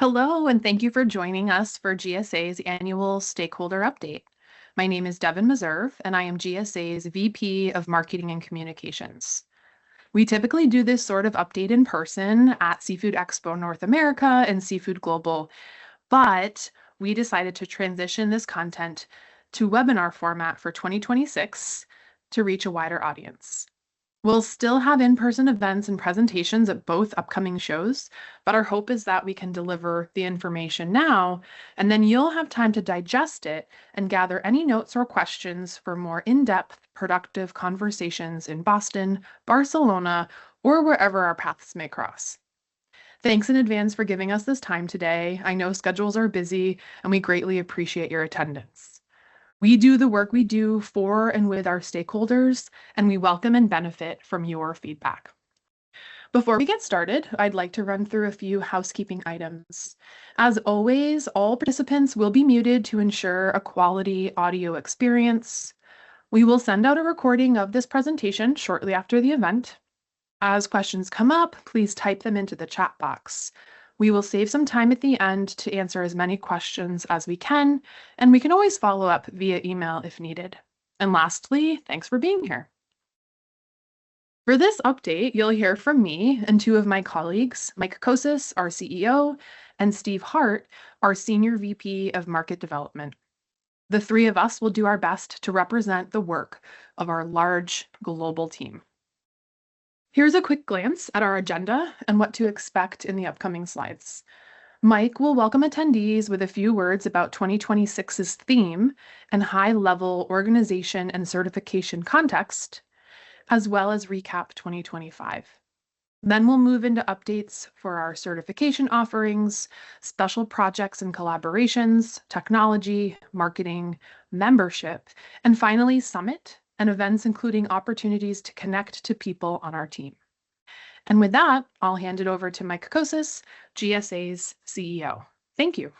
Hello, and thank you for joining us for GSA's annual Stakeholder Update. My name is Devin Meserve, and I am GSA's VP of Marketing and Communications. We typically do this sort of update in person at Seafood Expo North America and Seafood Global, but we decided to transition this content to webinar format for 2026 to reach a wider audience. We'll still have in-person events and presentations at both upcoming shows, but our hope is that we can deliver the information now, and then you'll have time to digest it and gather any notes or questions for more in-depth, productive conversations in Boston, Barcelona, or wherever our paths may cross. Thanks in advance for giving us this time today. I know schedules are busy, and we greatly appreciate your attendance. We do the work we do for and with our stakeholders, and we welcome and benefit from your feedback. Before we get started, I'd like to run through a few housekeeping items. As always, all participants will be muted to ensure a quality audio experience. We will send out a recording of this presentation shortly after the event. As questions come up, please type them into the chat box. We will save some time at the end to answer as many questions as we can, and we can always follow up via email if needed. And lastly, thanks for being here. For this update, you'll hear from me and two of my colleagues, Mike Kosis, our CEO, and Steve Hart, our Senior VP of Market Development. The three of us will do our best to represent the work of our large global team. Here's a quick glance at our agenda and what to expect in the upcoming slides. Mike will welcome attendees with a few words about 2026's theme and high-level organization and certification context, as well as recap 2025. Then we'll move into updates for our certification offerings, special projects and collaborations, technology, marketing, membership, and finally, Summit and events including opportunities to connect to people on our team. And with that, I'll hand it over to Mike Kosis, GSA's CEO. Thank you.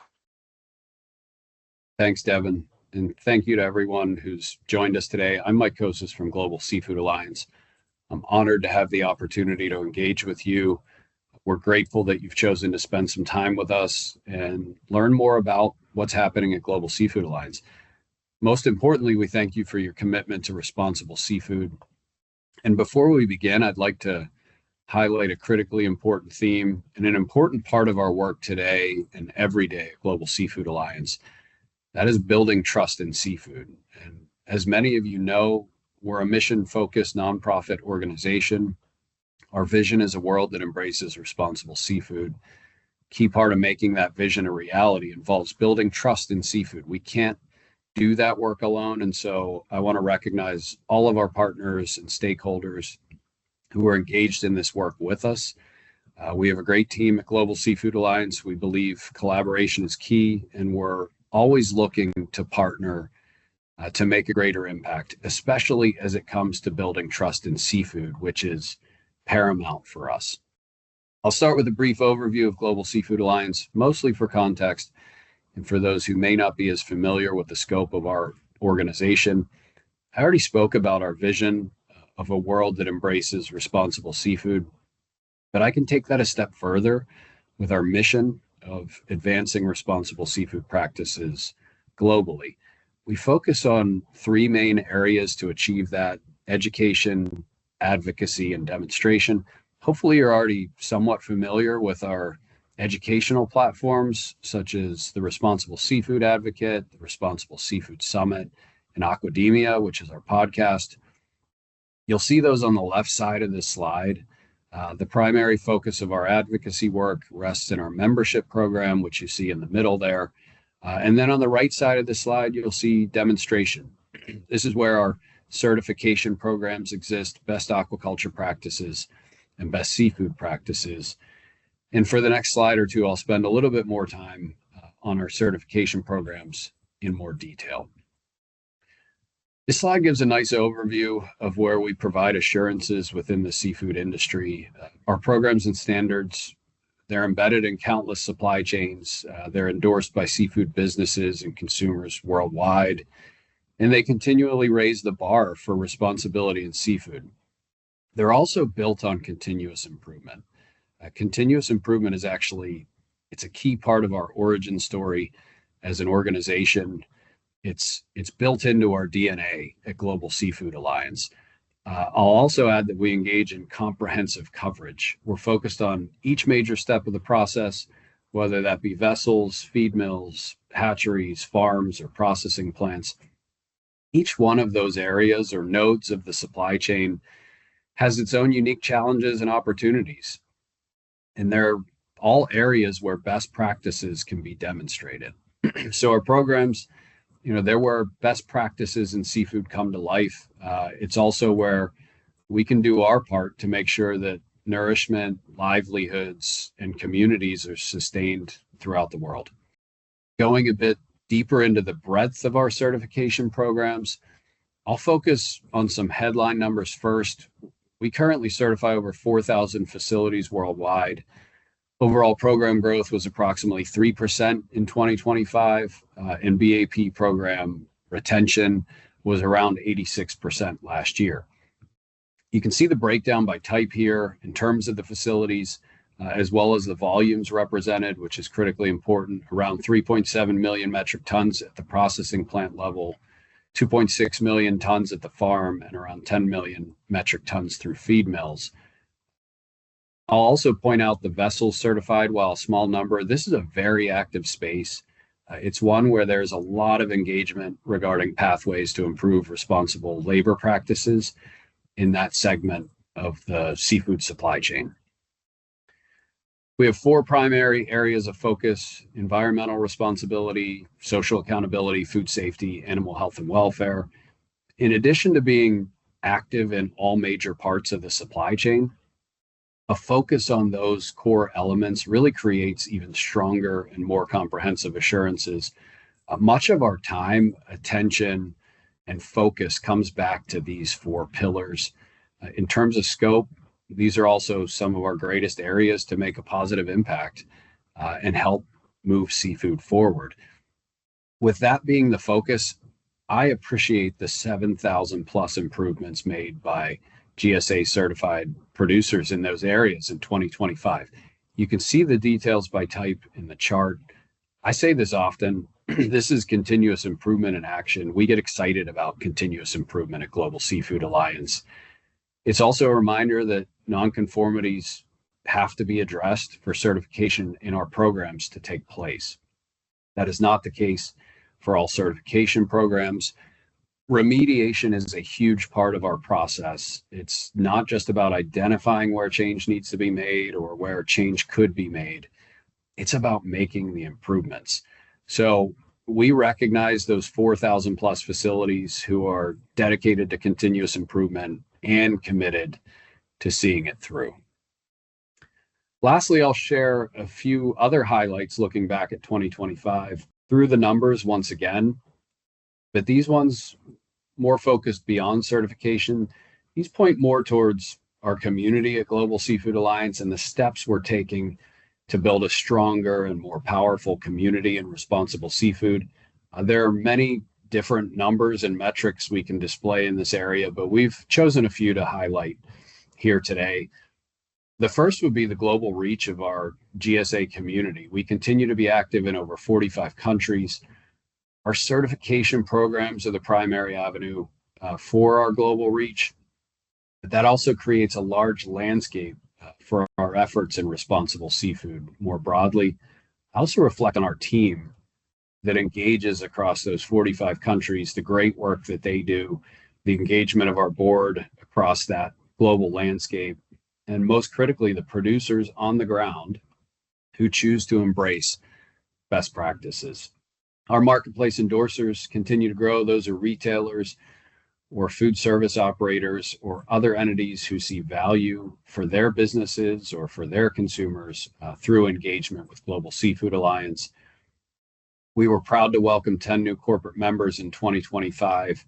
Thanks, Devin, and thank you to everyone who's joined us today. I'm Mike Kosis from Global Seafood Alliance. I'm honored to have the opportunity to engage with you. We're grateful that you've chosen to spend some time with us and learn more about what's happening at Global Seafood Alliance. Most importantly, we thank you for your commitment to responsible seafood. And before we begin, I'd like to highlight a critically important theme and an important part of our work today and every day at Global Seafood Alliance. That is building trust in seafood. And as many of you know, we're a mission-focused nonprofit organization. Our vision is a world that embraces responsible seafood. Key part of making that vision a reality involves building trust in seafood. We can't do that work alone. And so I want to recognize all of our partners and stakeholders who are engaged in this work with us. We have a great team at Global Seafood Alliance. We believe collaboration is key, and we're always looking to partner to make a greater impact, especially as it comes to building trust in seafood, which is paramount for us. I'll start with a brief overview of Global Seafood Alliance, mostly for context, and for those who may not be as familiar with the scope of our organization. I already spoke about our vision of a world that embraces responsible seafood, but I can take that a step further with our mission of advancing responsible seafood practices globally. We focus on three main areas to achieve that: education, advocacy, and demonstration. Hopefully you're already somewhat familiar with our educational platforms, such as the Responsible Seafood Advocate, the Responsible Seafood Summit, and Aquademia, which is our podcast. You'll see those on the left side of this slide. The primary focus of our advocacy work rests in our membership program, which you see in the middle there. And then on the right side of the slide, you'll see demonstration. This is where our certification programs exist: Best Aquaculture Practices and Best Seafood Practices. And for the next slide or two, I'll spend a little bit more time on our certification programs in more detail. This slide gives a nice overview of where we provide assurances within the seafood industry. Our programs and standards, they're embedded in countless supply chains. They're endorsed by seafood businesses and consumers worldwide, and they continually raise the bar for responsibility in seafood. They're also built on continuous improvement. Continuous improvement is actually It's a key part of our origin story as an organization. It's built into our DNA at Global Seafood Alliance. I'll also add that we engage in comprehensive coverage. We're focused on each major step of the process, whether that be vessels, feed mills, hatcheries, farms, or processing plants. Each one of those areas or nodes of the supply chain has its own unique challenges and opportunities. And they're all areas where best practices can be demonstrated. So our programs, they're where best practices in seafood come to life. It's also where we can do our part to make sure that nourishment, livelihoods, and communities are sustained throughout the world. Going a bit deeper into the breadth of our certification programs, I'll focus on some headline numbers first. We currently certify over 4,000 facilities worldwide. Overall program growth was approximately 3% in 2025, and BAP program retention was around 86% last year. You can see the breakdown by type here in terms of the facilities, as well as the volumes represented, which is critically important. Around 3.7 million metric tons at the processing plant level, 2.6 million tons at the farm, and around 10 million metric tons through feed mills. I'll also point out the vessels certified, while a small number. This is a very active space. It's one where there's a lot of engagement regarding pathways to improve responsible labor practices in that segment of the seafood supply chain. We have 4 primary areas of focus: environmental responsibility, social accountability, food safety, animal health and welfare. In addition to being active in all major parts of the supply chain, a focus on those core elements really creates even stronger and more comprehensive assurances. Much of our time, attention, and focus comes back to these 4 pillars. In terms of scope, these are also some of our greatest areas to make a positive impact and help move seafood forward. With that being the focus, I appreciate the 7,000 plus improvements made by GSA certified producers in those areas in 2025. You can see the details by type in the chart. I say this often, this is continuous improvement in action. We get excited about continuous improvement at Global Seafood Alliance. It's also a reminder that nonconformities have to be addressed for certification in our programs to take place. That is not the case for all certification programs. Remediation is a huge part of our process. It's not just about identifying where change needs to be made or where change could be made. It's about making the improvements. So we recognize those 4,000 plus facilities who are dedicated to continuous improvement and committed to seeing it through. Lastly, I'll share a few other highlights looking back at 2025 through the numbers once again, but these ones more focused beyond certification. These point more towards our community at Global Seafood Alliance and the steps we're taking to build a stronger and more powerful community in responsible seafood. There are many different numbers and metrics we can display in this area, but we've chosen a few to highlight here today. The first would be the global reach of our GSA community. We continue to be active in over 45 countries. Our certification programs are the primary avenue for our global reach. But that also creates a large landscape for our efforts in responsible seafood more broadly. I also reflect on our team that engages across those 45 countries, the great work that they do, the engagement of our board across that global landscape, and most critically, the producers on the ground who choose to embrace best practices. Our marketplace endorsers continue to grow. Those are retailers or food service operators or other entities who see value for their businesses or for their consumers through engagement with Global Seafood Alliance. We were proud to welcome 10 new corporate members in 2025.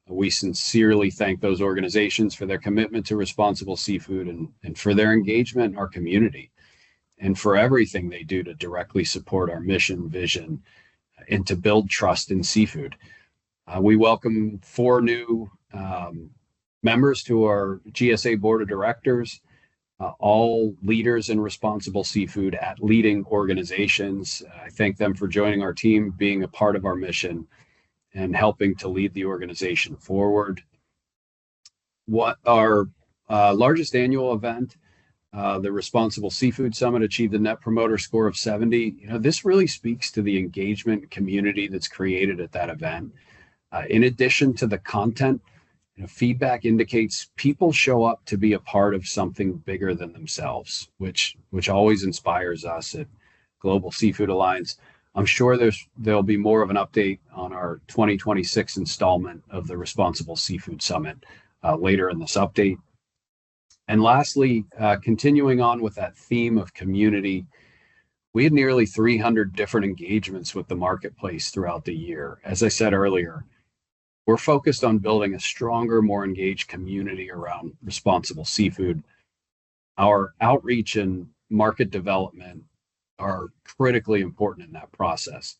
We sincerely thank those organizations for their commitment to responsible seafood and for their engagement in our community and for everything they do to directly support our mission, vision, and to build trust in seafood. We welcome 4 new members to our GSA board of directors. all leaders in responsible seafood at leading organizations. I thank them for joining our team, being a part of our mission, and helping to lead the organization forward. What our largest annual event, the Responsible Seafood Summit, achieved a Net Promoter Score of 70. This really speaks to the engagement community that's created at that event. In addition to the content, feedback indicates people show up to be a part of something bigger than themselves, which always inspires us at Global Seafood Alliance. I'm sure there'll be more of an update on our 2026 installment of the Responsible Seafood Summit later in this update. And lastly, continuing on with that theme of community, we had nearly 300 different engagements with the marketplace throughout the year. As I said earlier, we're focused on building a stronger, more engaged community around responsible seafood. Our outreach and market development are critically important in that process.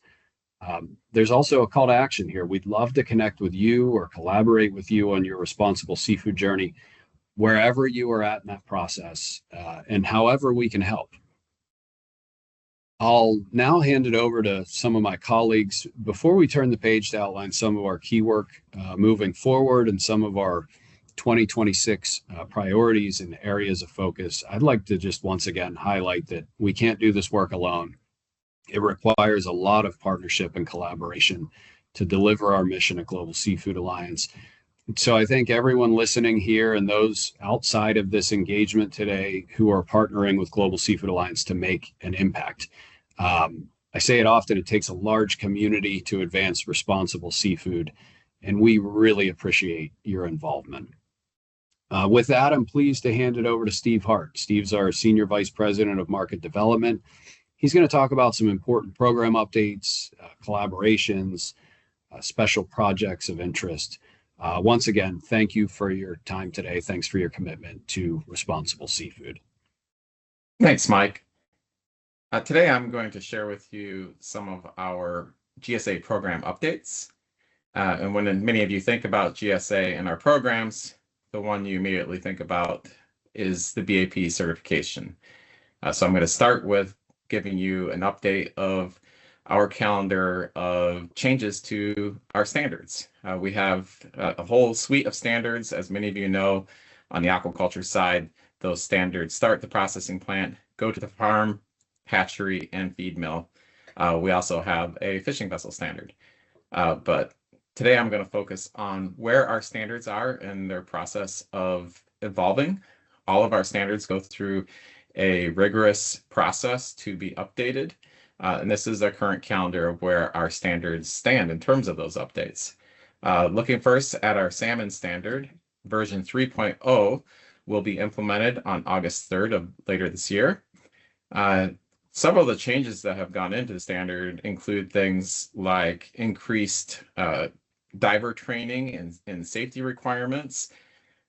There's also a call to action here. We'd love to connect with you or collaborate with you on your responsible seafood journey, wherever you are at in that process, and however we can help. I'll now hand it over to some of my colleagues. Before we turn the page to outline some of our key work moving forward and some of our 2026 priorities and areas of focus, I'd like to just once again highlight that we can't do this work alone. It requires a lot of partnership and collaboration to deliver our mission at Global Seafood Alliance. So I thank everyone listening here and those outside of this engagement today who are partnering with Global Seafood Alliance to make an impact. I say it often, it takes a large community to advance responsible seafood, and we really appreciate your involvement. With that, I'm pleased to hand it over to Steve Hart. Steve's our Senior Vice President of Market Development. He's going to talk about some important program updates, collaborations, special projects of interest. Once again, thank you for your time today. Thanks for your commitment to responsible seafood. Thanks, Mike. Today, I'm going to share with you some of our GSA program updates. And when many of you think about GSA and our programs, the one you immediately think about is the BAP certification. So I'm going to start with giving you an update of our calendar of changes to our standards. We have a whole suite of standards. As many of you know, on the aquaculture side, those standards start the processing plant, go to the farm, hatchery, and feed mill. We also have a fishing vessel standard. But today I'm going to focus on where our standards are in their process of evolving. All of our standards go through a rigorous process to be updated. And this is our current calendar of where our standards stand in terms of those updates. Looking first at our salmon standard, version 3.0 will be implemented on August 3rd of later this year. Several of the changes that have gone into the standard include things like increased diver training and safety requirements,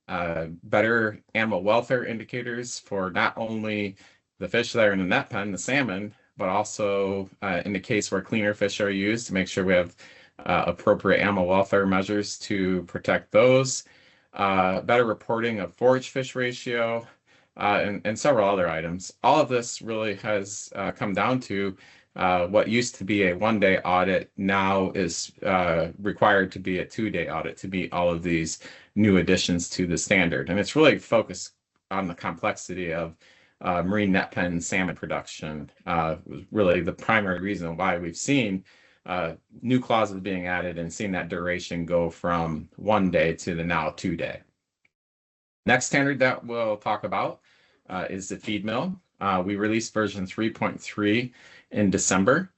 better animal welfare indicators for not only the fish that are in the net pen, the salmon, but also in the case where cleaner fish are used to make sure we have appropriate animal welfare measures to protect those, better reporting of forage fish ratio, and several other items. All of this really has come down to what used to be a one-day audit now is required to be a two-day audit to meet all of these new additions to the standard. And it's really focused on the complexity of marine net pen salmon production. Was really the primary reason why we've seen new clauses being added and seen that duration go from 1 day to the now 2-day. Next standard that we'll talk about is the feed mill. We released version 3.3 in December.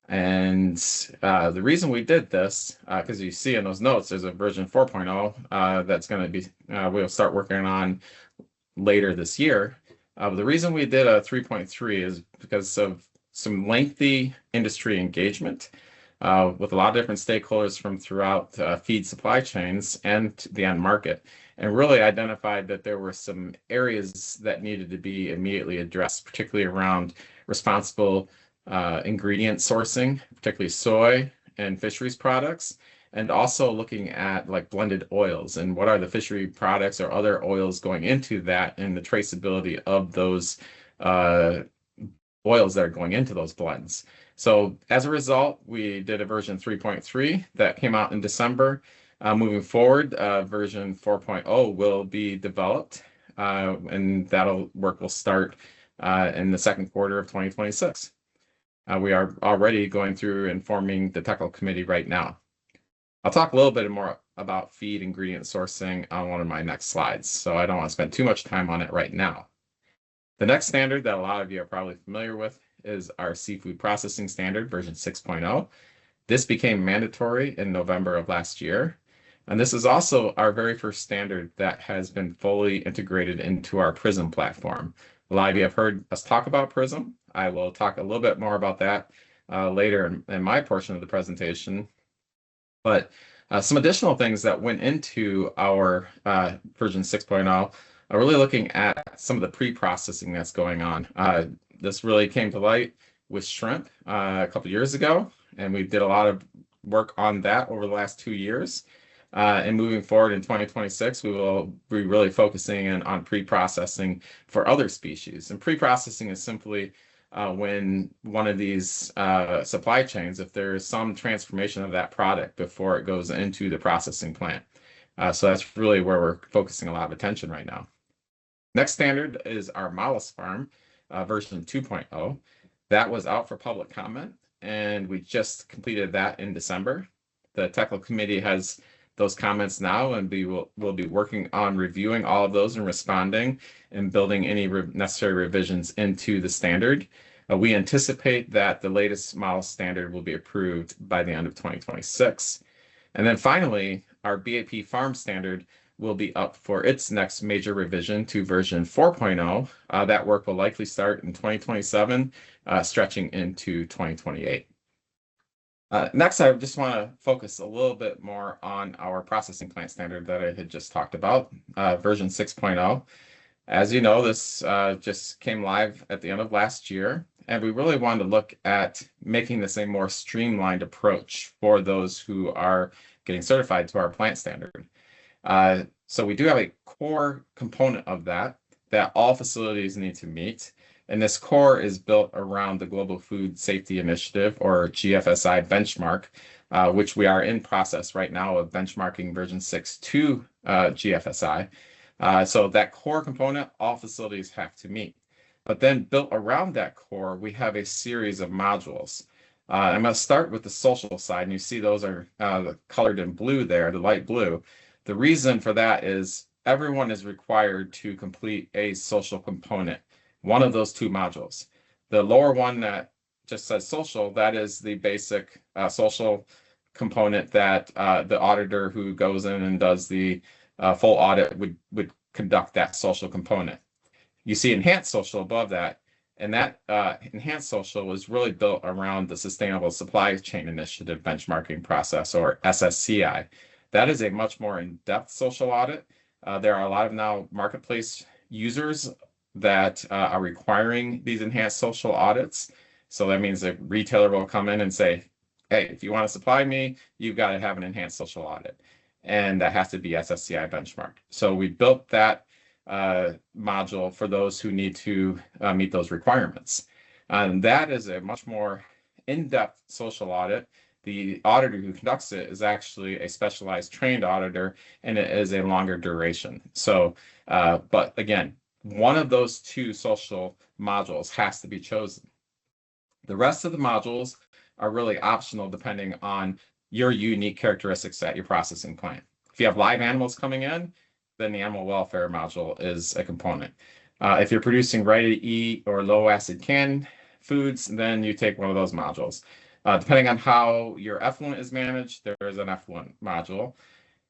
And the reason we did this, because you see in those notes, there's a version 4.0 that's going to be, we'll start working on later this year. The reason we did a 3.3 is because of some lengthy industry engagement with a lot of different stakeholders from throughout feed supply chains and the end market, and really identified that there were some areas that needed to be immediately addressed, particularly around responsible ingredient sourcing, particularly soy and fisheries products, and also looking at like blended oils and what are the fishery products or other oils going into that, and the traceability of those oils that are going into those blends. So as a result, we did a version 3.3 that came out in December. Moving forward, version 4.0 will be developed, and that'll work will start in the second quarter of 2026. We are already going through and forming the technical committee right now. I'll talk a little bit more about feed ingredient sourcing on one of my next slides, so I don't want to spend too much time on it right now. The next standard that a lot of you are probably familiar with is our seafood processing standard, version 6.0. This became mandatory in November of last year. And this is also our very first standard that has been fully integrated into our PRISM platform. A lot of you have heard us talk about PRISM. I will talk a little bit more about that later in my portion of the presentation. But some additional things that went into our version 6.0 are really looking at some of the pre-processing that's going on. This really came to light with shrimp a couple years ago, and we did a lot of work on that over the last 2 years. And moving forward in 2026, we will be really focusing on pre-processing for other species. And pre-processing is simply when one of these supply chains, if there is some transformation of that product before it goes into the processing plant. So that's really where we're focusing a lot of attention right now. Next standard is our mollusk farm, version 2.0. That was out for public comment, and we just completed that in December. The technical committee has those comments now, and we'll be working on reviewing all of those and responding and building any necessary revisions into the standard. We anticipate that the latest mollusk standard will be approved by the end of 2026. And then finally, our BAP farm standard will be up for its next major revision to version 4.0. That work will likely start in 2027, stretching into 2028. Next, I just want to focus a little bit more on our processing plant standard that I had just talked about, version 6.0. As you know, this just came live at the end of last year, and we really wanted to look at making this a more streamlined approach for those who are getting certified to our plant standard. So we do have a core component of that all facilities need to meet. And this core is built around the Global Food Safety Initiative, or GFSI benchmark, which we are in process right now of benchmarking version 6 to GFSI. So that core component, all facilities have to meet. But then built around that core, we have a series of modules. I'm going to start with the social side, and you see those are colored in blue there, the light blue. The reason for that is everyone is required to complete a social component, one of those two modules. The lower one that just says social, that is the basic social component that the auditor who goes in and does the full audit would conduct that social component. You see enhanced social above that, and that enhanced social was really built around the Sustainable Supply Chain Initiative benchmarking process, or SSCI. That is a much more in-depth social audit. There are a lot of now marketplace users that are requiring these enhanced social audits. So that means a retailer will come in and say, hey, if you want to supply me, you've got to have an enhanced social audit. And that has to be SSCI benchmarked. So we built that module for those who need to meet those requirements. And that is a much more in-depth social audit. The auditor who conducts it is actually a specialized trained auditor, and it is a longer duration. So, but again, one of those two social modules has to be chosen. The rest of the modules are really optional depending on your unique characteristics at your processing plant. If you have live animals coming in, then the animal welfare module is a component. If you're producing ready-to-eat or low-acid canned foods, then you take one of those modules. Depending on how your effluent is managed, there is an effluent module.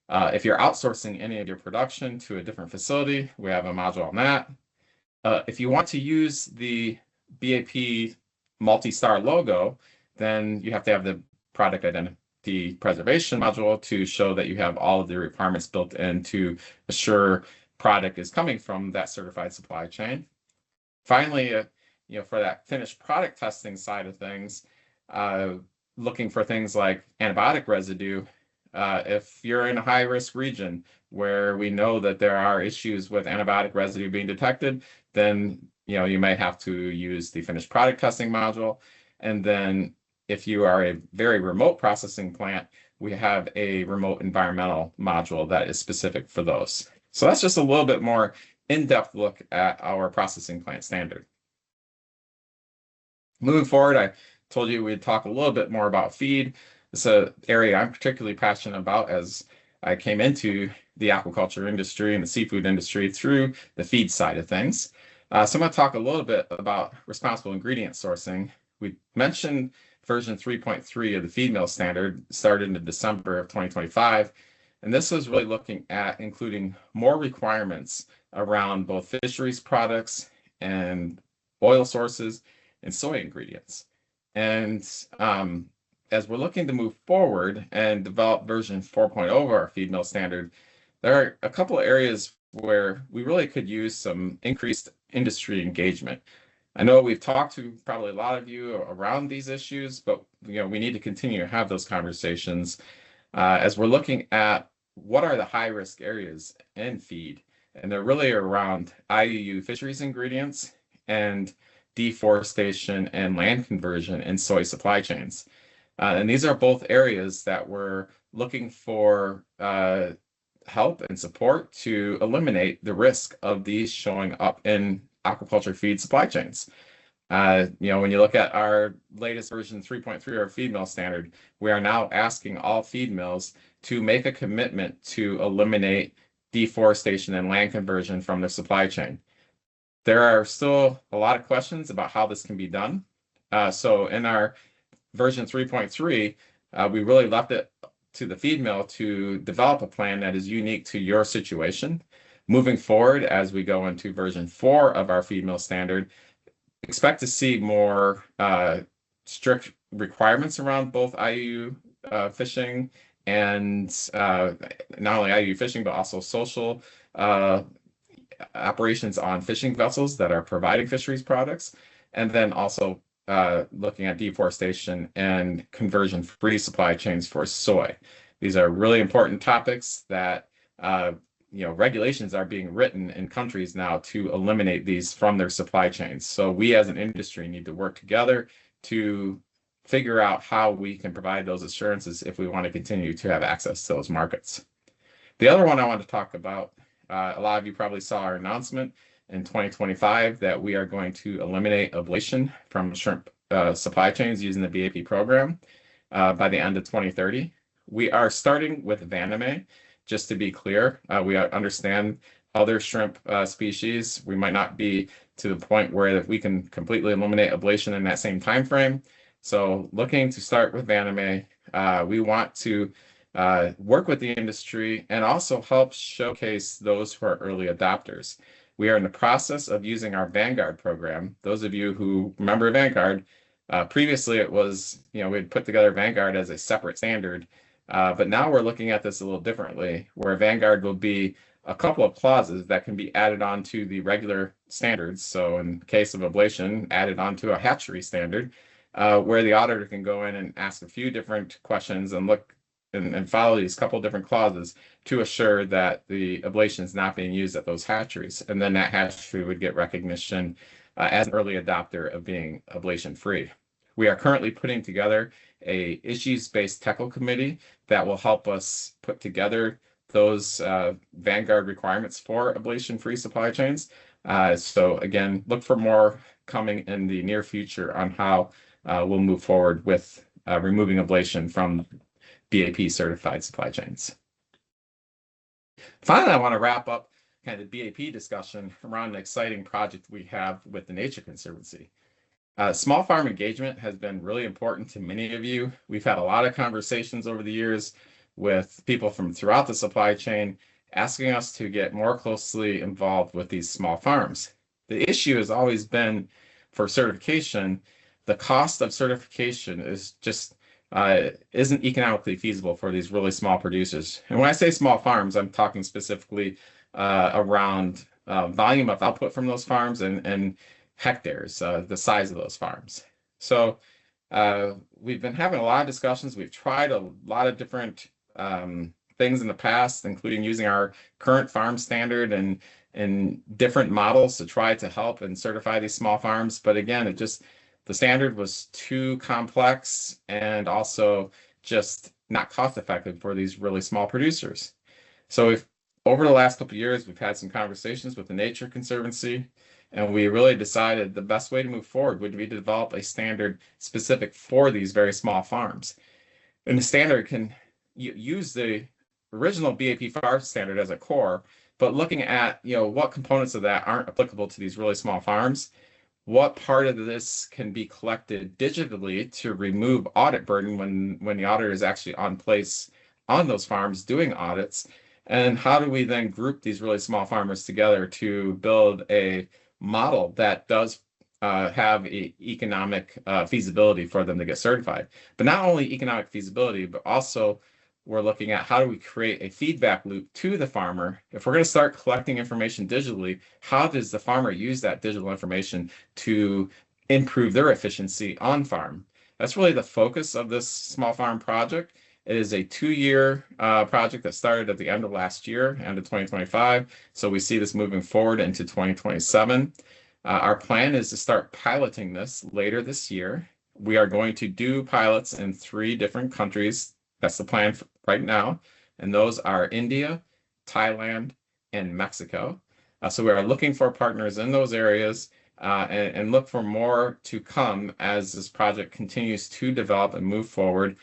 If you're outsourcing any of your production to a different facility, we have a module on that. If you want to use the BAP multi-star logo, then you have to have the product identity preservation module to show that you have all of the requirements built in to assure product is coming from that certified supply chain. Finally, for that finished product testing side of things, looking for things like antibiotic residue, If you're in a high-risk region where we know that there are issues with antibiotic residue being detected, then you may have to use the finished product testing module. And then if you are a very remote processing plant, we have a remote environmental module that is specific for those. So that's just a little bit more in-depth look at our processing plant standard. Moving forward, I told you we'd talk a little bit more about feed. It's an area I'm particularly passionate about as I came into the aquaculture industry and the seafood industry through the feed side of things. So I'm going to talk a little bit about responsible ingredient sourcing. We mentioned version 3.3 of the feed mill standard started in December of 2025. And this was really looking at including more requirements around both fisheries products and oil sources and soy ingredients. And as we're looking to move forward and develop version 4.0 of our feed mill standard, there are a couple of areas where we really could use some increased industry engagement. I know we've talked to probably a lot of you around these issues, but we need to continue to have those conversations as we're looking at what are the high-risk areas in feed. And they're really around IUU fisheries ingredients and deforestation and land conversion in soy supply chains. And these are both areas that we're looking for help and support to eliminate the risk of these showing up in aquaculture feed supply chains. When you look at our latest version 3.3 of our feed mill standard, we are now asking all feed mills to make a commitment to eliminate deforestation and land conversion from their supply chain. There are still a lot of questions about how this can be done. So in our version 3.3, we really left it to the feed mill to develop a plan that is unique to your situation. Moving forward, as we go into version 4 of our feed mill standard, expect to see more strict requirements around both IUU fishing and not only IUU fishing, but also social operations on fishing vessels that are providing fisheries products, and then also looking at deforestation and conversion-free supply chains for soy. These are really important topics that regulations are being written in countries now to eliminate these from their supply chains. So we as an industry need to work together to figure out how we can provide those assurances if we want to continue to have access to those markets. The other one I want to talk about, a lot of you probably saw our announcement in 2025 that we are going to eliminate ablation from shrimp supply chains using the BAP program by the end of 2030. We are starting with Vaname. Just to be clear, we understand other shrimp species. We might not be to the point where we can completely eliminate ablation in that same time frame. So looking to start with Vaname, we want to work with the industry and also help showcase those who are early adopters. We are in the process of using our Vanguard program. Those of you who remember Vanguard, previously it was, we had put together Vanguard as a separate standard. But now we're looking at this a little differently, where Vanguard will be a couple of clauses that can be added on to the regular standards. So in case of ablation, added onto a hatchery standard, where the auditor can go in and ask a few different questions and look and follow these couple different clauses to assure that the ablation is not being used at those hatcheries. And then that hatchery would get recognition as an early adopter of being ablation free. We are currently putting together a issues-based technical committee that will help us put together those Vanguard requirements for ablation-free supply chains. So again, look for more coming in the near future on how we'll move forward with removing ablation from BAP certified supply chains. Finally, I want to wrap up kind of the BAP discussion around an exciting project we have with the Nature Conservancy. Small farm engagement has been really important to many of you. We've had a lot of conversations over the years with people from throughout the supply chain asking us to get more closely involved with these small farms. The issue has always been for certification, the cost of certification is just isn't economically feasible for these really small producers. And when I say small farms, I'm talking specifically around volume of output from those farms and hectares, the size of those farms. So we've been having a lot of discussions. We've tried a lot of different things in the past, including using our current farm standard and different models to try to help and certify these small farms. But again, the standard was too complex and also just not cost effective for these really small producers. So over the last couple of years, we've had some conversations with the Nature Conservancy, and we really decided the best way to move forward would be to develop a standard specific for these very small farms. And the standard can use the original BAP farm standard as a core, but looking at what components of that aren't applicable to these really small farms, what part of this can be collected digitally to remove audit burden when the auditor is actually on place on those farms doing audits, and how do we then group these really small farmers together to build a model that does have economic feasibility for them to get certified. But not only economic feasibility, but also we're looking at how do we create a feedback loop to the farmer. If we're going to start collecting information digitally, how does the farmer use that digital information to improve their efficiency on farm? That's really the focus of this small farm project. It is a 2-year project that started at the end of last year, end of 2025. So we see this moving forward into 2027. Our plan is to start piloting this later this year. We are going to do pilots in 3 different countries. That's the plan right now. And those are India, Thailand, and Mexico. So we are looking for partners in those areas and look for more to come as this project continues to develop and move forward.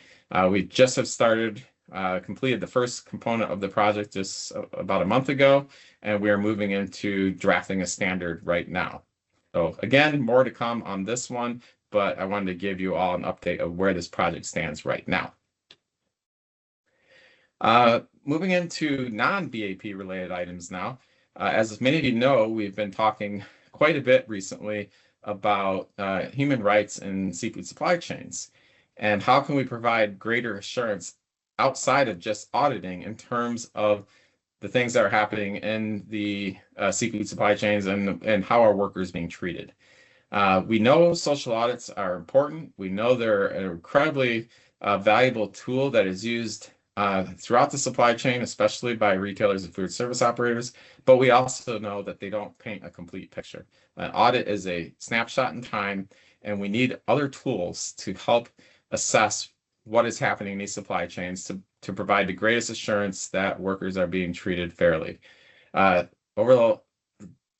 We just have started, completed the first component of the project just about a month ago, and we are moving into drafting a standard right now. So again, more to come on this one, but I wanted to give you all an update of where this project stands right now. Moving into non-BAP related items now. As many of you know, we've been talking quite a bit recently about human rights in seafood supply chains, and how can we provide greater assurance outside of just auditing in terms of the things that are happening in the seafood supply chains and how our workers are being treated. We know social audits are important. We know they're an incredibly valuable tool that is used throughout the supply chain, especially by retailers and food service operators, but we also know that they don't paint a complete picture. An audit is a snapshot in time, and we need other tools to help assess what is happening in these supply chains to provide the greatest assurance that workers are being treated fairly. Over the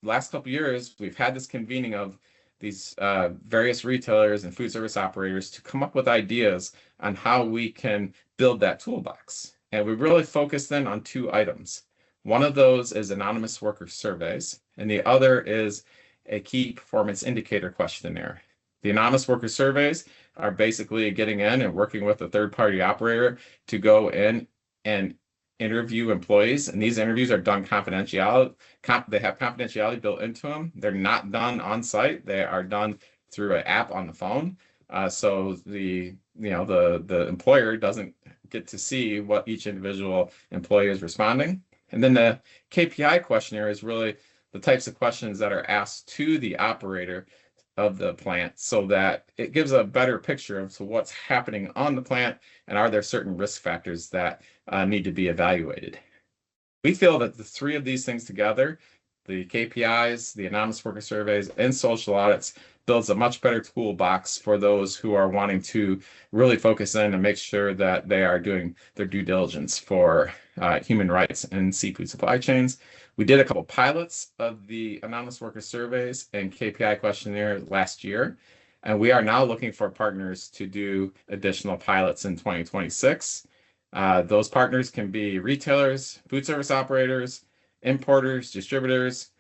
last couple of years, we've had this convening of these various retailers and food service operators to come up with ideas on how we can build that toolbox. And we really focused in on 2 items. One of those is anonymous worker surveys, and the other is a key performance indicator questionnaire. The anonymous worker surveys are basically getting in and working with a third-party operator to go in and interview employees, and these interviews are done confidentiality. They have confidentiality built into them. They're not done on site. They are done through an app on the phone. So the employer doesn't get to see what each individual employee is responding. And then the KPI questionnaire is really the types of questions that are asked to the operator of the plant, so that it gives a better picture of what's happening on the plant and are there certain risk factors that need to be evaluated. We feel that the 3 of these things together, the KPIs, the anonymous worker surveys, and social audits, builds a much better toolbox for those who are wanting to really focus in and make sure that they are doing their due diligence for human rights in seafood supply chains. We did a couple pilots of the anonymous worker surveys and KPI questionnaire last year, and we are now looking for partners to do additional pilots in 2026. Those partners can be retailers, food service operators, importers, distributors,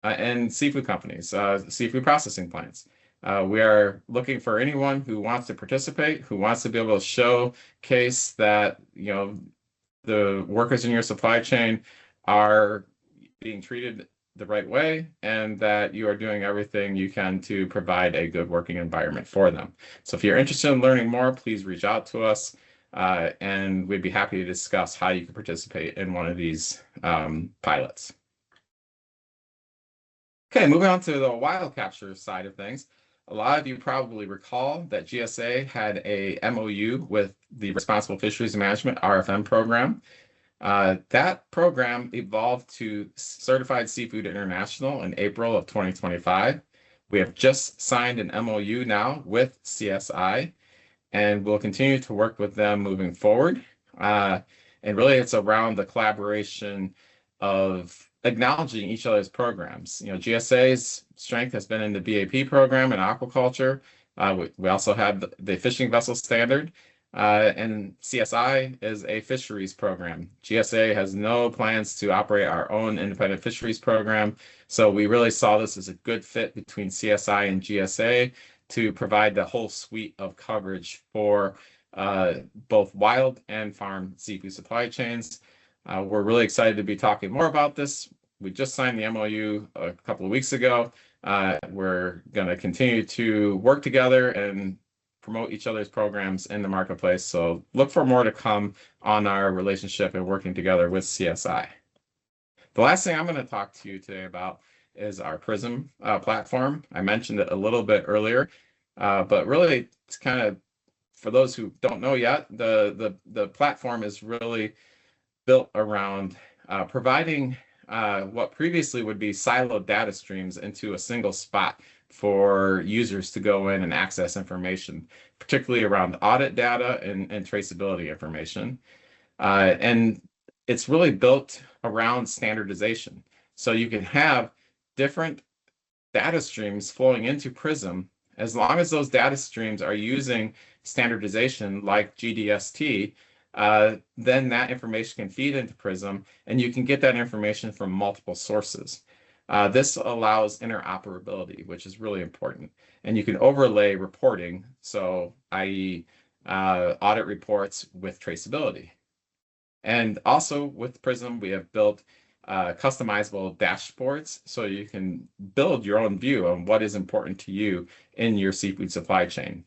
and seafood companies, seafood processing plants. We are looking for anyone who wants to participate, who wants to be able to showcase that the workers in your supply chain are being treated the right way, and that you are doing everything you can to provide a good working environment for them. So if you're interested in learning more, please reach out to us, and we'd be happy to discuss how you can participate in one of these pilots. Okay, moving on to the wild capture side of things. A lot of you probably recall that GSA had a MOU with the Responsible Fisheries Management RFM program. That program evolved to Certified Seafood International in April of 2025. We have just signed an MOU now with CSI, and we'll continue to work with them moving forward. And really, it's around the collaboration of acknowledging each other's programs. GSA's strength has been in the BAP program and aquaculture. We also have the fishing vessel standard, and CSI is a fisheries program. GSA has no plans to operate our own independent fisheries program, so we really saw this as a good fit between CSI and GSA to provide the whole suite of coverage for both wild and farm seafood supply chains. We're really excited to be talking more about this. We just signed the MOU a couple of weeks ago. We're going to continue to work together and promote each other's programs in the marketplace. So look for more to come on our relationship and working together with CSI. The last thing I'm going to talk to you today about is our PRISM platform. I mentioned it a little bit earlier, but really it's kind of, for those who don't know yet, the platform is really built around providing what previously would be siloed data streams into a single spot for users to go in and access information, particularly around audit data and traceability information. And it's really built around standardization. So you can have different data streams flowing into PRISM as long as those data streams are using standardization like GDST. Then that information can feed into PRISM, and you can get that information from multiple sources. This allows interoperability, which is really important. And you can overlay reporting, so i.e. Audit reports with traceability. And also with PRISM, we have built customizable dashboards, so you can build your own view on what is important to you in your seafood supply chain.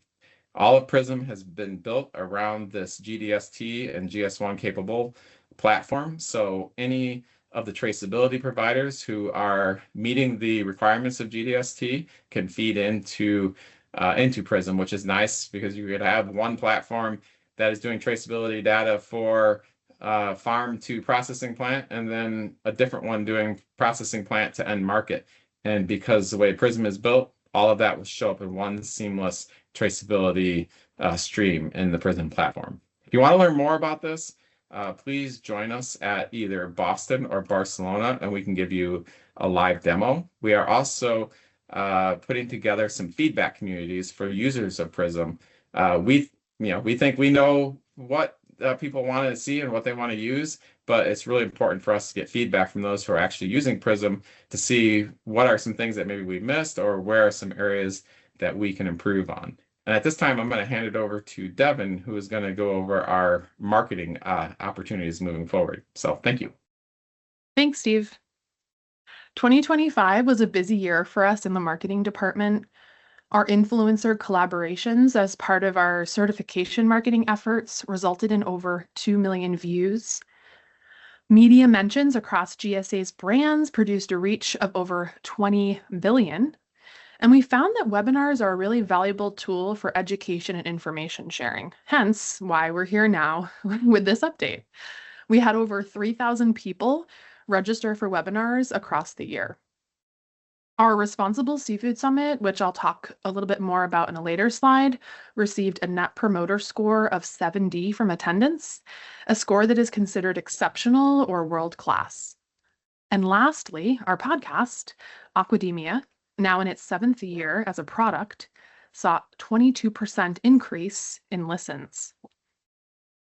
All of PRISM has been built around this GDST and GS1 capable platform. So any of the traceability providers who are meeting the requirements of GDST can feed into PRISM, which is nice because you could have one platform that is doing traceability data for farm to processing plant, and then a different one doing processing plant to end market. And because the way PRISM is built, all of that will show up in one seamless traceability stream in the PRISM platform. If you want to learn more about this, please join us at either Boston or Barcelona, and we can give you a live demo. We are also putting together some feedback communities for users of PRISM. We think we know what people want to see and what they want to use, but it's really important for us to get feedback from those who are actually using PRISM to see what are some things that maybe we missed or where are some areas that we can improve on. And at this time, I'm going to hand it over to Devin, who is going to go over our marketing opportunities moving forward. So thank you. Thanks, Steve. 2025 was a busy year for us in the marketing department. Our influencer collaborations as part of our certification marketing efforts resulted in over 2 million views. Media mentions across GSA's brands produced a reach of over 20 billion. And we found that webinars are a really valuable tool for education and information sharing, hence why we're here now with this update. We had over 3,000 people register for webinars across the year. Our Responsible Seafood Summit, which I'll talk a little bit more about in a later slide, received a Net Promoter Score of 70 from attendance, a score that is considered exceptional or world-class. And lastly, our podcast, Aquademia, now in its 7th year as a product, saw 22% increase in listens.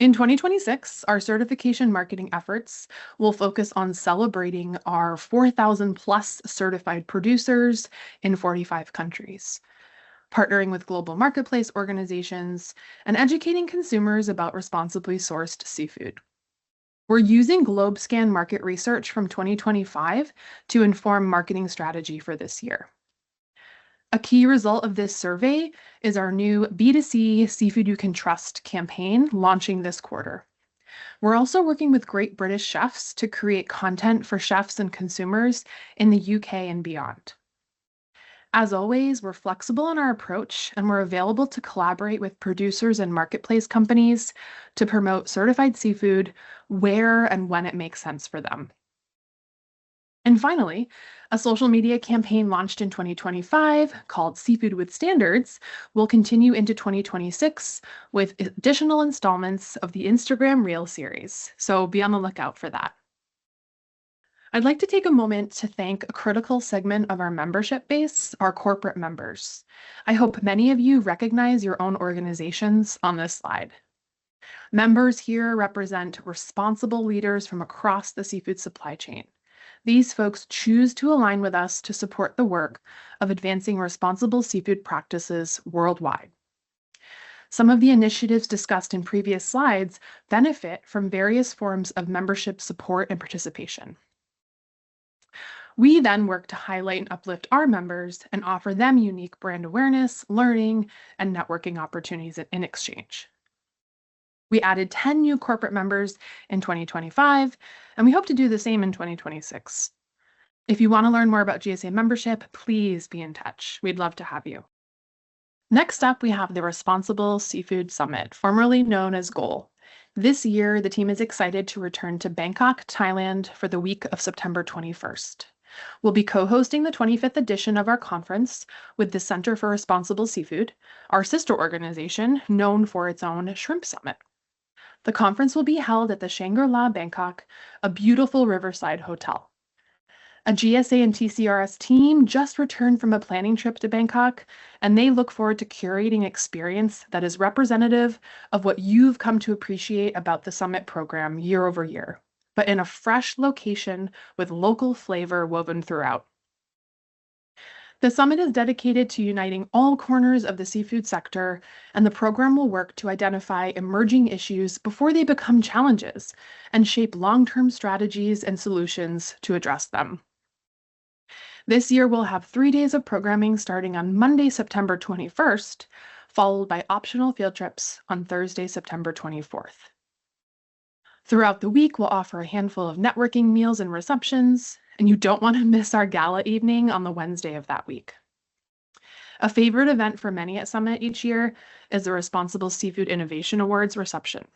In 2026, our certification marketing efforts will focus on celebrating our 4,000 plus certified producers in 45 countries, partnering with global marketplace organizations, and educating consumers about responsibly sourced seafood. We're using GlobeScan market research from 2025 to inform marketing strategy for this year. A key result of this survey is our new B2C Seafood You Can Trust campaign launching this quarter. We're also working with Great British chefs to create content for chefs and consumers in the UK and beyond. As always, we're flexible in our approach and we're available to collaborate with producers and marketplace companies to promote certified seafood where and when it makes sense for them. And finally, a social media campaign launched in 2025 called Seafood with Standards will continue into 2026 with additional installments of the Instagram Reel series. So be on the lookout for that. I'd like to take a moment to thank a critical segment of our membership base, our corporate members. I hope many of you recognize your own organizations on this slide. Members here represent responsible leaders from across the seafood supply chain. These folks choose to align with us to support the work of advancing responsible seafood practices worldwide. Some of the initiatives discussed in previous slides benefit from various forms of membership support and participation. We then work to highlight and uplift our members and offer them unique brand awareness, learning, and networking opportunities in exchange. We added 10 new corporate members in 2025, and we hope to do the same in 2026. If you want to learn more about GSA membership, please be in touch. We'd love to have you. Next up, we have the Responsible Seafood Summit, formerly known as GOAL. This year, the team is excited to return to Bangkok, Thailand for the week of September 21st. We'll be co-hosting the 25th edition of our conference with the Center for Responsible Seafood, our sister organization known for its own Shrimp Summit. The conference will be held at the Shangri-La Bangkok, a beautiful riverside hotel. A GSA and TCRS team just returned from a planning trip to Bangkok, and they look forward to curating an experience that is representative of what you've come to appreciate about the summit program year over year, but in a fresh location with local flavor woven throughout. The summit is dedicated to uniting all corners of the seafood sector, and the program will work to identify emerging issues before they become challenges and shape long-term strategies and solutions to address them. This year, we'll have 3 days of programming starting on Monday, September 21st, followed by optional field trips on Thursday, September 24th. Throughout the week, we'll offer a handful of networking meals and receptions, and you don't want to miss our gala evening on the Wednesday of that week. A favorite event for many at Summit each year is the Responsible Seafood Innovation Awards reception.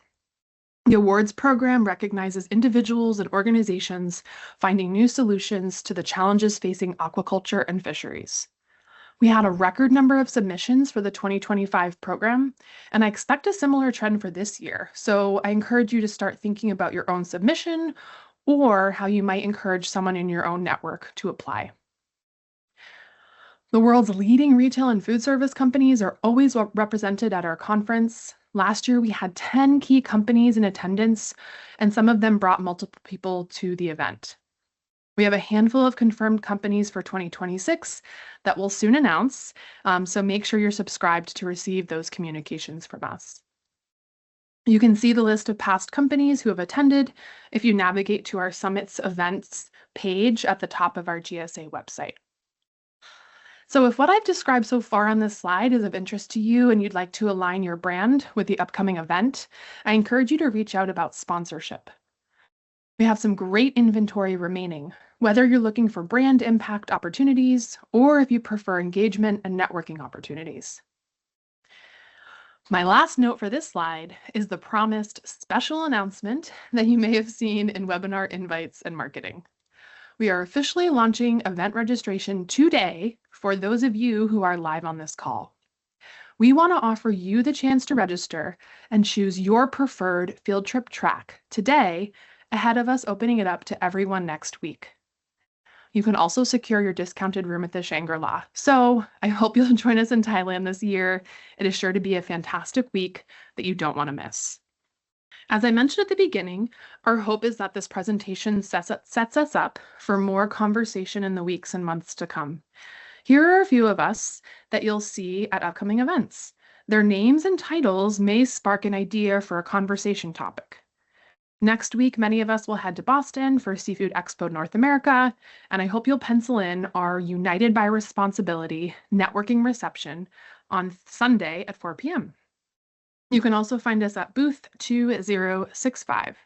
The awards program recognizes individuals and organizations finding new solutions to the challenges facing aquaculture and fisheries. We had a record number of submissions for the 2025 program, and I expect a similar trend for this year. So I encourage you to start thinking about your own submission or how you might encourage someone in your own network to apply. The world's leading retail and food service companies are always represented at our conference. Last year, we had 10 key companies in attendance, and some of them brought multiple people to the event. We have a handful of confirmed companies for 2026 that we'll soon announce, so make sure you're subscribed to receive those communications from us. You can see the list of past companies who have attended if you navigate to our Summits events page at the top of our GSA website. So if what I've described so far on this slide is of interest to you and you'd like to align your brand with the upcoming event, I encourage you to reach out about sponsorship. We have some great inventory remaining, whether you're looking for brand impact opportunities or if you prefer engagement and networking opportunities. My last note for this slide is the promised special announcement that you may have seen in webinar invites and marketing. We are officially launching event registration today for those of you who are live on this call. We want to offer you the chance to register and choose your preferred field trip track today ahead of us opening it up to everyone next week. You can also secure your discounted room at the Shangri-La. So I hope you'll join us in Thailand this year. It is sure to be a fantastic week that you don't want to miss. As I mentioned at the beginning, our hope is that this presentation sets us up for more conversation in the weeks and months to come. Here are a few of us that you'll see at upcoming events. Their names and titles may spark an idea for a conversation topic. Next week, many of us will head to Boston for Seafood Expo North America, and I hope you'll pencil in our United by Responsibility networking reception on Sunday at 4 p.m. You can also find us at booth 2065.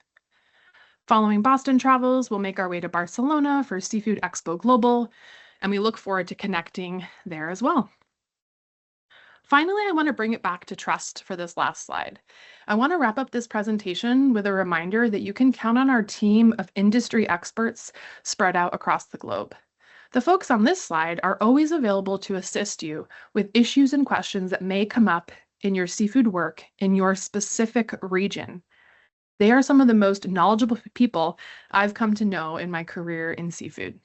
Following Boston travels, we'll make our way to Barcelona for Seafood Expo Global, and we look forward to connecting there as well. Finally, I want to bring it back to trust for this last slide. I want to wrap up this presentation with a reminder that you can count on our team of industry experts spread out across the globe. The folks on this slide are always available to assist you with issues and questions that may come up in your seafood work in your specific region. They are some of the most knowledgeable people I've come to know in my career in seafood.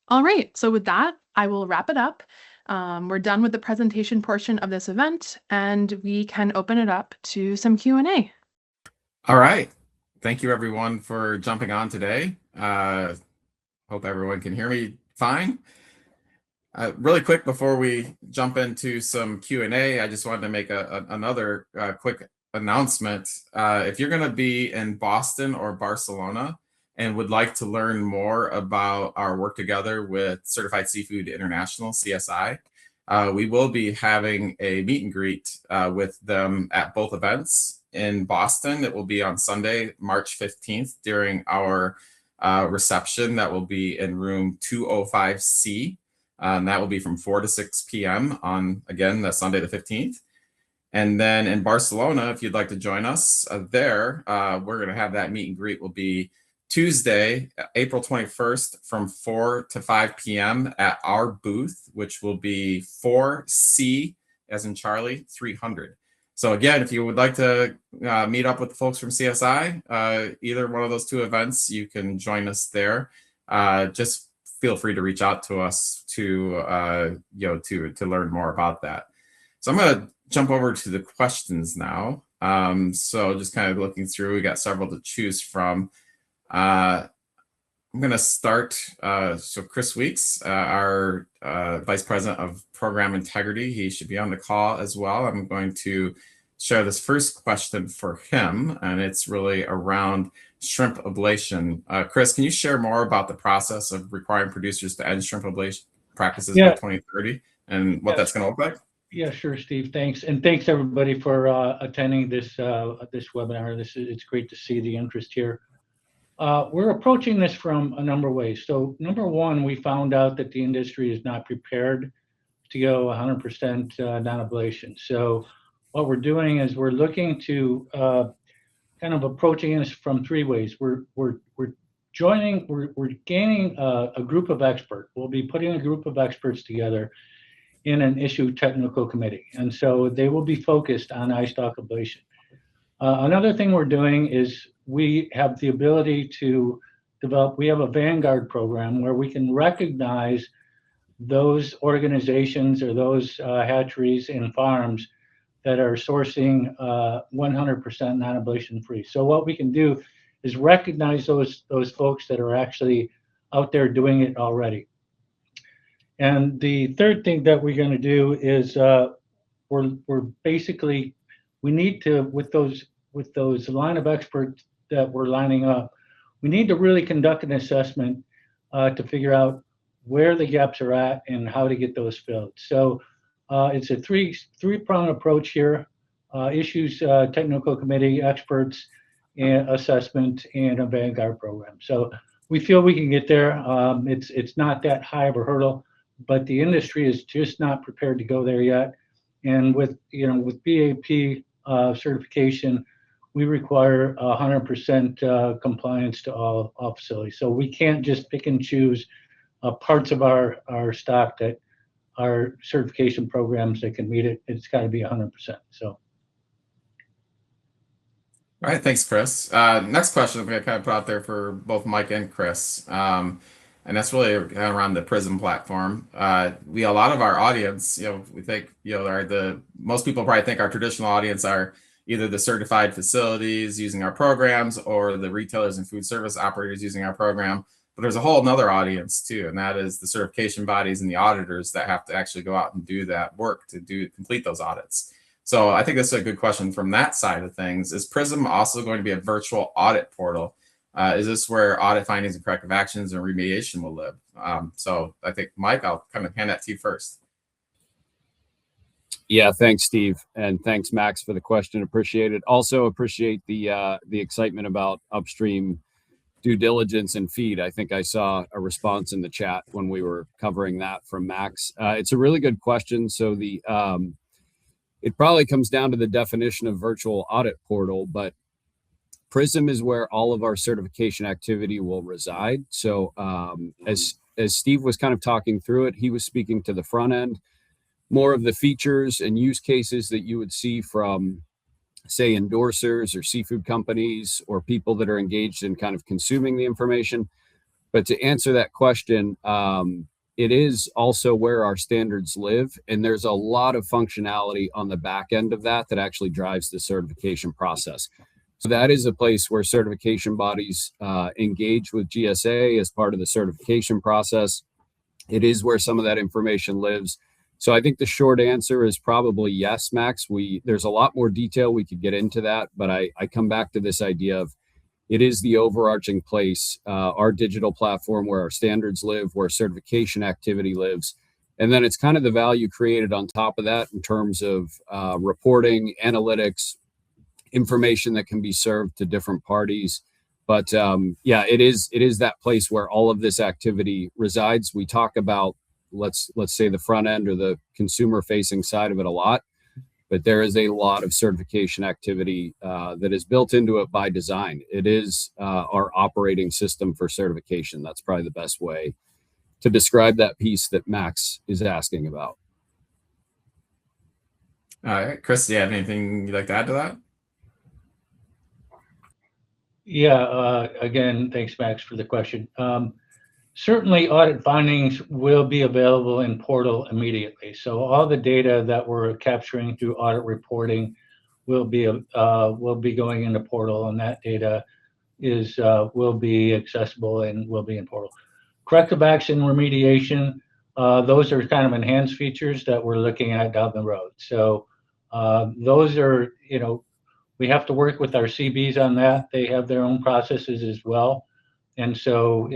All right, so with that, I will wrap it up. We're done with the presentation portion of this event, and we can open it up to some Q&A. All right. Thank you, everyone, for jumping on today. Hope everyone can hear me fine. Really quick, before we jump into some Q&A, I just wanted to make another quick announcement. If you're going to be in Boston or Barcelona and would like to learn more about our work together with Certified Seafood International, CSI, we will be having a meet and greet with them at both events. In Boston, it will be on Sunday, March 15th during our reception that will be in room 205C. And that will be from 4 to 6 p.m. on, again, the Sunday the 15th. And then in Barcelona, if you'd like to join us there, we're going to have that meet and greet will be Tuesday, April 21st from 4 to 5 p.m. at our booth, which will be 4C, as in Charlie, 300. So again, if you would like to meet up with the folks from CSI, either one of those two events, you can join us there. Just feel free to reach out to us to learn more about that. So I'm going to jump over to the questions now. So just kind of looking through, we got several to choose from. I'm going to start. So Chris Weeks, our Vice President of Program Integrity, he should be on the call as well. I'm going to share this first question for him, and it's really around shrimp ablation. Chris, can you share more about the process of requiring producers to end shrimp ablation practices by 2030 and what that's going to look like? Yeah, sure, Steve. Thanks, and thanks everybody for attending this this webinar. It's great to see the interest here. We're approaching this from a number of ways. So number one, we found out that the industry is not prepared to go 100% non-ablation. So what we're doing is we're looking to kind of approaching this from three ways. We're gaining a group of experts. We'll be putting a group of experts together in an issue technical committee. And so they will be focused on eye stalk ablation. Another thing we're doing is we have the ability to develop, we have a Vanguard program where we can recognize those organizations or those hatcheries and farms that are sourcing 100% non-ablation free. So what we can do is recognize those folks that are actually out there doing it already. And the third thing that we're going to do is we're basically, we need to, with those line of experts that we're lining up, we need to really conduct an assessment to figure out where the gaps are at and how to get those filled. So it's a three-pronged approach here: issues technical committee, experts, and assessment, and a Vanguard program. So we feel we can get there. It's not that high of a hurdle, but the industry is just not prepared to go there yet. And with BAP certification, we require 100% compliance to all facilities. So we can't just pick and choose parts of our stock that are certification programs that can meet it. It's got to be 100%. So. All right, thanks, Chris. Next question I'm going to kind of put out there for both Mike and Chris, and that's really around the PRISM platform. A lot of our audience, we think, most people probably think our traditional audience are either the certified facilities using our programs or the retailers and food service operators using our program. But there's a whole nother audience too, and that is the certification bodies and the auditors that have to actually go out and do that work to complete those audits. So I think this is a good question from that side of things. Is PRISM also going to be a virtual audit portal? Is this where audit findings and corrective actions and remediation will live? So I think, Mike, I'll kind of hand that to you first. Yeah, thanks, Steve, and thanks, Max, for the question. Appreciate it. Also appreciate the excitement about upstream due diligence and feed. I think I saw a response in the chat when we were covering that from Max. It's a really good question. So it probably comes down to the definition of virtual audit portal, but Prism is where all of our certification activity will reside. So as Steve was kind of talking through it, he was speaking to the front end, more of the features and use cases that you would see from, say, endorsers or seafood companies or people that are engaged in kind of consuming the information. But to answer that question, it is also where our standards live. And there's a lot of functionality on the back end of that actually drives the certification process. So that is a place where certification bodies engage with GSA as part of the certification process. It is where some of that information lives. So I think the short answer is probably yes, Max. There's a lot more detail we could get into that, but I come back to this idea of it is the overarching place, our digital platform where our standards live, where certification activity lives. And then it's kind of the value created on top of that in terms of reporting, analytics, information that can be served to different parties. But yeah, it is that place where all of this activity resides. We talk about, let's say, the front end or the consumer facing side of it a lot, but there is a lot of certification activity that is built into it by design. It is our operating system for certification. That's probably the best way to describe that piece that Max is asking about. All right, Chris, do you have anything you'd like to add to that? Yeah, again, thanks, Max, for the question. Certainly, audit findings will be available in portal immediately. So all the data that we're capturing through audit reporting will be going into portal, and that data will be accessible and will be in portal. Corrective action remediation, those are kind of enhanced features that we're looking at down the road. So those are, we have to work with our CBs on that. They have their own processes as well. And so,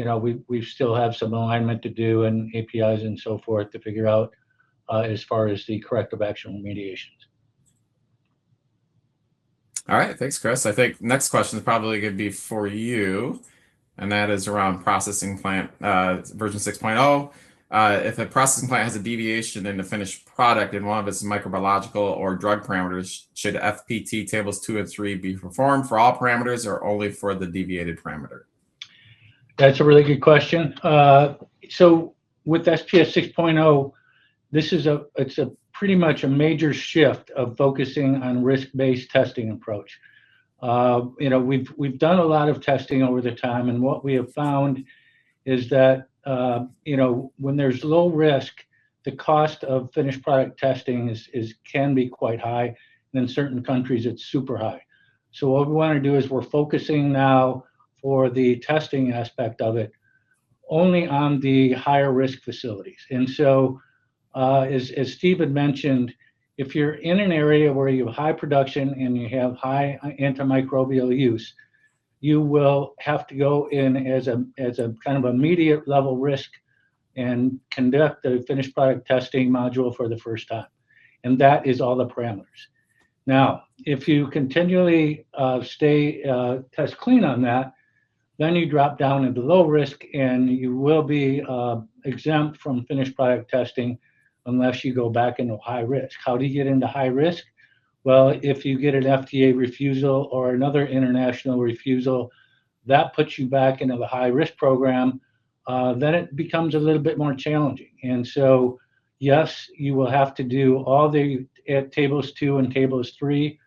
we still have some alignment to do and APIs and so forth to figure out as far as the corrective action remediations. All right, thanks, Chris. I think next question is probably going to be for you, and that is around processing plant version 6.0. If a processing plant has a deviation in the finished product in one of its microbiological or drug parameters, should FPT tables 2 and 3 be performed for all parameters or only for the deviated parameter? That's a really good question. So with SPS 6.0, it's pretty much a major shift of focusing on risk-based testing approach. We've done a lot of testing over the time, and what we have found is that when there's low risk, the cost of finished product testing can be quite high, and in certain countries it's super high. So what we want to do is we're focusing now for the testing aspect of it only on the higher risk facilities. And so as Steve had mentioned, if you're in an area where you have high production and you have high antimicrobial use, you will have to go in as a kind of immediate level risk and conduct the finished product testing module for the first time. And that is all the parameters. Now, if you continually test clean on that, then you drop down into low risk and you will be exempt from finished product testing unless you go back into high risk. How do you get into high risk? Well, if you get an FDA refusal or another international refusal, that puts you back into the high risk program. Then it becomes a little bit more challenging. And so, yes, you will have to do all the tables 2 and tables 3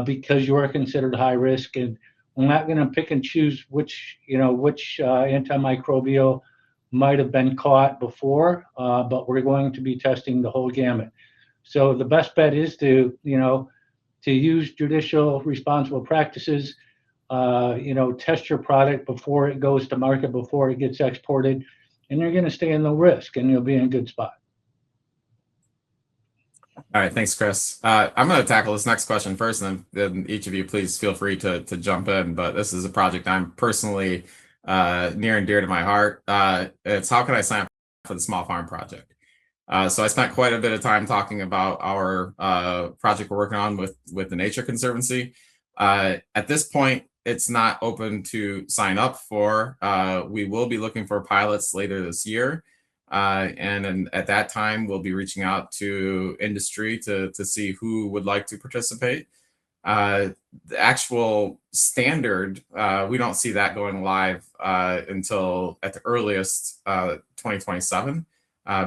because you are considered high risk. And we're not going to pick and choose which antimicrobial might have been caught before, but we're going to be testing the whole gamut. So the best bet is to use judicial responsible practices, test your product before it goes to market, before it gets exported, and you're going to stay in low risk and you'll be in a good spot. All right, thanks, Chris. I'm going to tackle this next question first, and then each of you please feel free to jump in. But this is a project I'm personally near and dear to my heart. It's how can I sign up for the Small Farm Project? So I spent quite a bit of time talking about our project we're working on with the Nature Conservancy. At this point, it's not open to sign up for. We will be looking for pilots later this year. And then at that time, we'll be reaching out to industry to see who would like to participate. The actual standard, we don't see that going live until at the earliest 2027,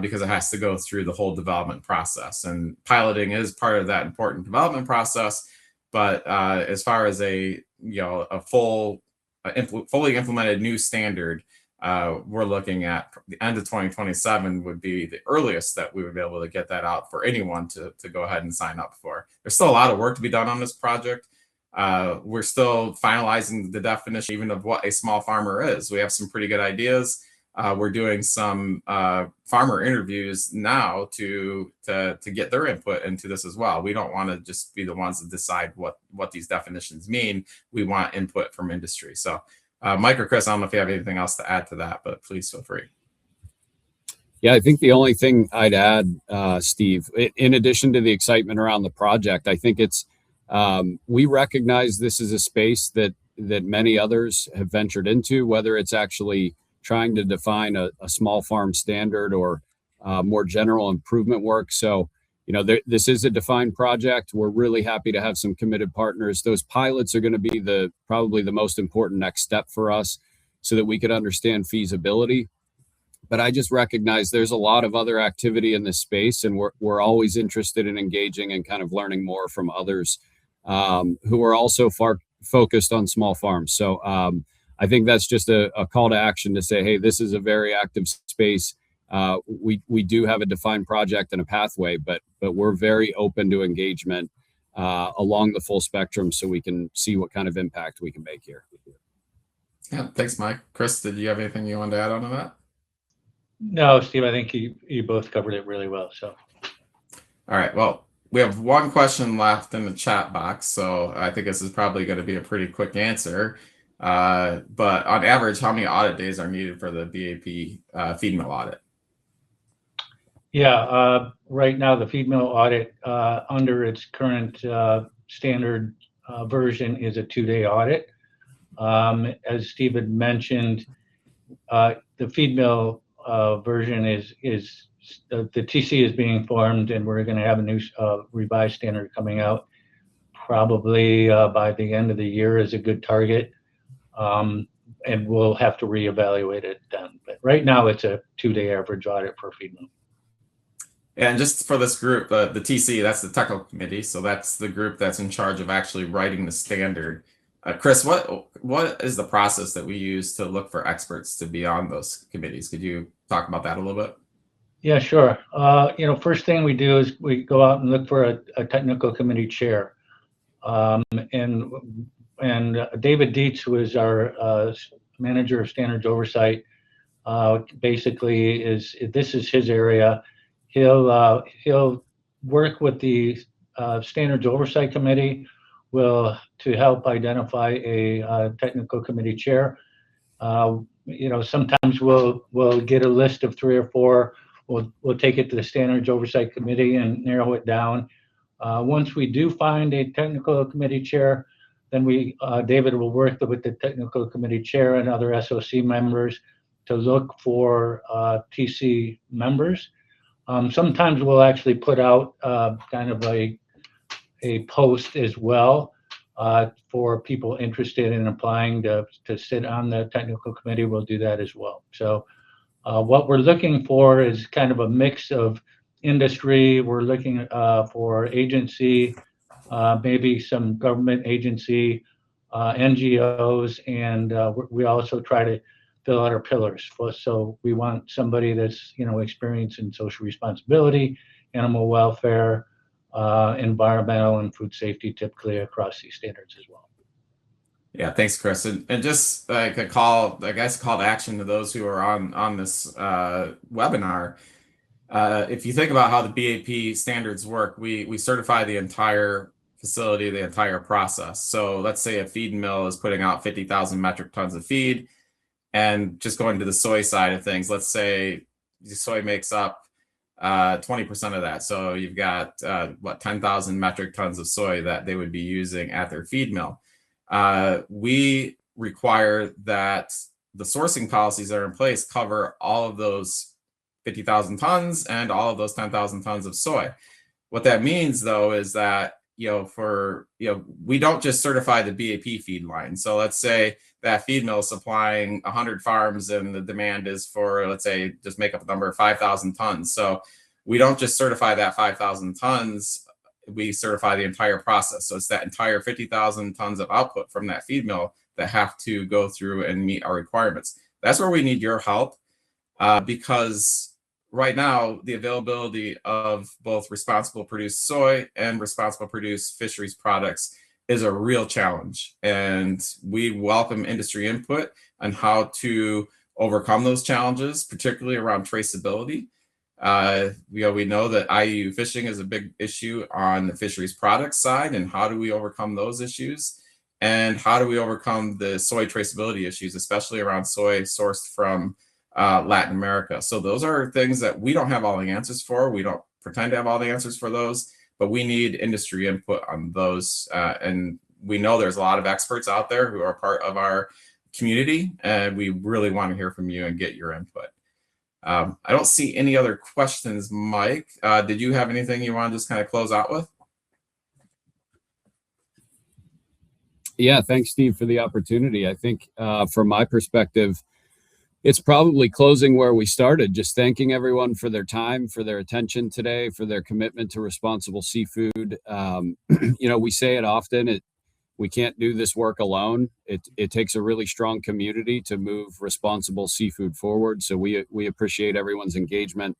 because it has to go through the whole development process. And piloting is part of that important development process. But as far as a fully implemented new standard, we're looking at the end of 2027 would be the earliest that we would be able to get that out for anyone to go ahead and sign up for. There's still a lot of work to be done on this project. We're still finalizing the definition even of what a small farmer is. We have some pretty good ideas. We're doing some farmer interviews now to get their input into this as well. We don't want to just be the ones that decide what these definitions mean. We want input from industry. So Mike or Chris, I don't know if you have anything else to add to that, but please feel free. Yeah, I think the only thing I'd add, Steve, in addition to the excitement around the project, I think it's we recognize this is a space that many others have ventured into, whether it's actually trying to define a small farm standard or more general improvement work. So, this is a defined project. We're really happy to have some committed partners. Those pilots are going to be probably the most important next step for us so that we could understand feasibility. But I just recognize there's a lot of other activity in this space, and we're always interested in engaging and kind of learning more from others who are also focused on small farms. So I think that's just a call to action to say, hey, this is a very active space. We do have a defined project and a pathway, but we're very open to engagement along the full spectrum so we can see what kind of impact we can make here. Yeah, thanks, Mike. Chris, did you have anything you wanted to add on to that? No, Steve, I think you both covered it really well. So, all right. Well, we have one question left in the chat box, so I think this is probably going to be a pretty quick answer. But on average, how many audit days are needed for the BAP feed mill audit? Yeah, right now the feed mill audit under its current standard version is a 2-day audit. As Steve had mentioned, the feed mill version is the TC is being formed, and we're going to have a new revised standard coming out probably by the end of the year is a good target. And we'll have to reevaluate it then. But right now it's a 2-day average audit for feed mill. And just for this group, the TC, that's the technical committee. So that's the group that's in charge of actually writing the standard. Chris, what is the process that we use to look for experts to be on those committees? Could you talk about that a little bit? Yeah, sure. First thing we do is we go out and look for a technical committee chair. And David Dietz, who is our manager of standards oversight, basically this is his area. He'll work with the standards oversight committee to help identify a technical committee chair. Sometimes we'll get a list of 3 or 4. We'll take it to the standards oversight committee and narrow it down. Once we do find a technical committee chair, then David will work with the technical committee chair and other SOC members to look for TC members. Sometimes we'll actually put out kind of a post as well for people interested in applying to sit on the technical committee. We'll do that as well. So what we're looking for is kind of a mix of industry. We're looking for agency, maybe some government agency, NGOs, and we also try to fill out our pillars. So we want somebody that's experienced in social responsibility, animal welfare, environmental, and food safety, typically across these standards as well. Yeah, thanks, Chris. And just like a call to action to those who are on this webinar. If you think about how the BAP standards work, we certify the entire facility, the entire process. So let's say a feed mill is putting out 50,000 metric tons of feed, and just going to the soy side of things, let's say the soy makes up 20% of that. So you've got 10,000 metric tons of soy that they would be using at their feed mill. we require that the sourcing policies that are in place cover all of those 50,000 tons and all of those 10,000 tons of soy. What that means, though, is that we don't just certify the BAP feed line. So let's say that feed mill is supplying 100 farms and the demand is for, let's say, just make up a number, 5,000 tons. So we don't just certify that 5,000 tons, we certify the entire process. So it's that entire 50,000 tons of output from that feed mill that have to go through and meet our requirements. That's where we need your help, because right now, the availability of both responsible produced soy and responsible produced fisheries products is a real challenge. And we welcome industry input on how to overcome those challenges, particularly around traceability. We know that IUU fishing is a big issue on the fisheries products side, and how do we overcome those issues? And how do we overcome the soy traceability issues, especially around soy sourced from Latin America? So those are things that we don't have all the answers for. We don't pretend to have all the answers for those, but we need industry input on those. And we know there's a lot of experts out there who are part of our community, and we really want to hear from you and get your input. I don't see any other questions, Mike. Did you have anything you want to just kind of close out with? Yeah, thanks, Steve, for the opportunity. I think from my perspective, it's probably closing where we started, just thanking everyone for their time, for their attention today, for their commitment to responsible seafood. We say it often, we can't do this work alone. It takes a really strong community to move responsible seafood forward. So we appreciate everyone's engagement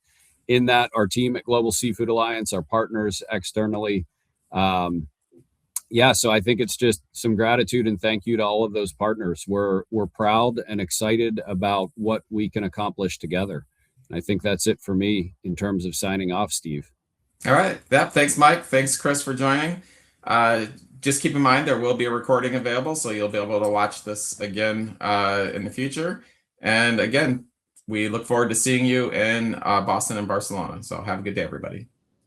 in that. Our team at Global Seafood Alliance, our partners externally. So I think it's just some gratitude and thank you to all of those partners. We're proud and excited about what we can accomplish together. And I think that's it for me in terms of signing off, Steve. All right. Yeah. Thanks, Mike. Thanks, Chris, for joining. Just keep in mind there will be a recording available, so you'll be able to watch this again in the future. And again, we look forward to seeing you in Boston and Barcelona. So have a good day, everybody.